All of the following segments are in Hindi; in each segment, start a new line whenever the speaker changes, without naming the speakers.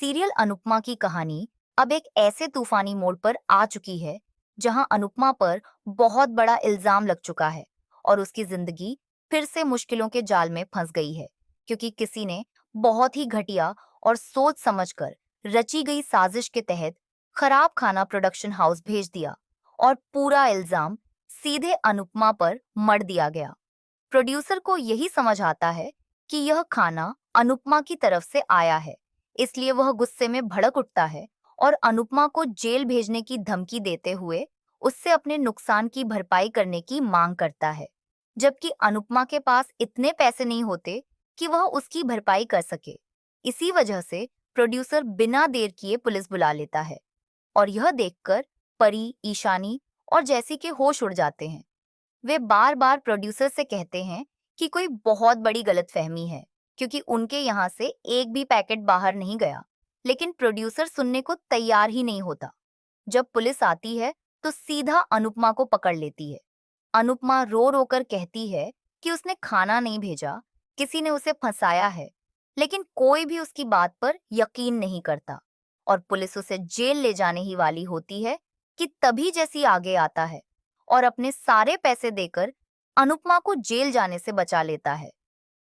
सीरियल अनुपमा की कहानी अब एक ऐसे तूफानी मोड़ पर आ चुकी है जहां अनुपमा पर बहुत बड़ा इल्जाम लग चुका है और उसकी जिंदगी फिर से मुश्किलों के जाल में फंस गई है क्योंकि किसी ने बहुत ही घटिया और सोच समझकर रची गई साजिश के तहत खराब खाना प्रोडक्शन हाउस भेज दिया और पूरा इल्जाम सीधे अनुपमा पर मढ़ दिया गया। प्रोड्यूसर को यही समझ आता है कि यह खाना अनुपमा की तरफ से आया है, इसलिए वह गुस्से में भड़क उठता है और अनुपमा को जेल भेजने की धमकी देते हुए उससे अपने नुकसान की भरपाई करने की मांग करता है, जबकि अनुपमा के पास इतने पैसे नहीं होते कि वह उसकी भरपाई कर सके। इसी वजह से प्रोड्यूसर बिना देर किए पुलिस बुला लेता है और यह देखकर परी, ईशानी और जैसी के होश उड़ जाते हैं। वे बार बार प्रोड्यूसर से कहते हैं कि कोई बहुत बड़ी गलतफहमी है क्योंकि उनके यहाँ से एक भी पैकेट बाहर नहीं गया, लेकिन प्रोड्यूसर सुनने को तैयार ही नहीं होता। जब पुलिस आती है तो सीधा अनुपमा को पकड़ लेती है। अनुपमा रो रो कर कहती है कि उसने खाना नहीं भेजा, किसी ने उसे फंसाया है, लेकिन कोई भी उसकी बात पर यकीन नहीं करता और पुलिस उसे जेल ले जाने ही वाली होती है कि तभी जैसी आगे आता है और अपने सारे पैसे देकर अनुपमा को जेल जाने से बचा लेता है।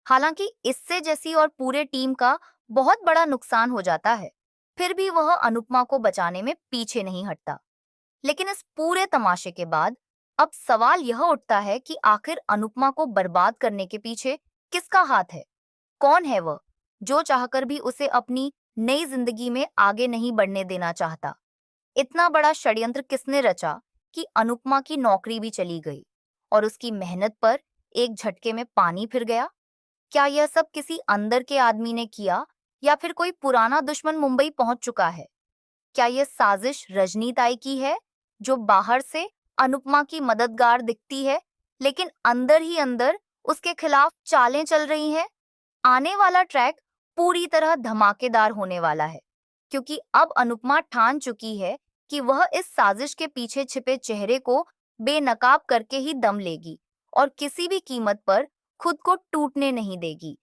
हालांकि इससे जैसी और पूरे टीम का बहुत बड़ा नुकसान हो जाता है, फिर भी वह अनुपमा को बचाने में पीछे नहीं हटता। लेकिन इस पूरे तमाशे के बाद अब सवाल यह उठता है कि आखिर अनुपमा को बर्बाद करने के पीछे किसका हाथ है? कौन है वह जो चाहकर भी उसे अपनी नई जिंदगी में आगे नहीं बढ़ने देना चाहता? इतना बड़ा षड्यंत्र किसने रचा कि अनुपमा की नौकरी भी चली गई और उसकी मेहनत पर एक झटके में पानी फिर गया? क्या यह सब किसी अंदर के आदमी ने किया या फिर कोई पुराना दुश्मन मुंबई पहुंच चुका है? क्या यह साजिश रजनी ताई की है जो बाहर से अनुपमा की मददगार दिखती है लेकिन अंदर ही अंदर उसके खिलाफ चालें चल रही हैं? आने वाला ट्रैक पूरी तरह धमाकेदार होने वाला है क्योंकि अब अनुपमा ठान चुकी है कि वह इस साजिश के पीछे छिपे चेहरे को बेनकाब करके ही दम लेगी और किसी भी कीमत पर खुद को टूटने नहीं देगी।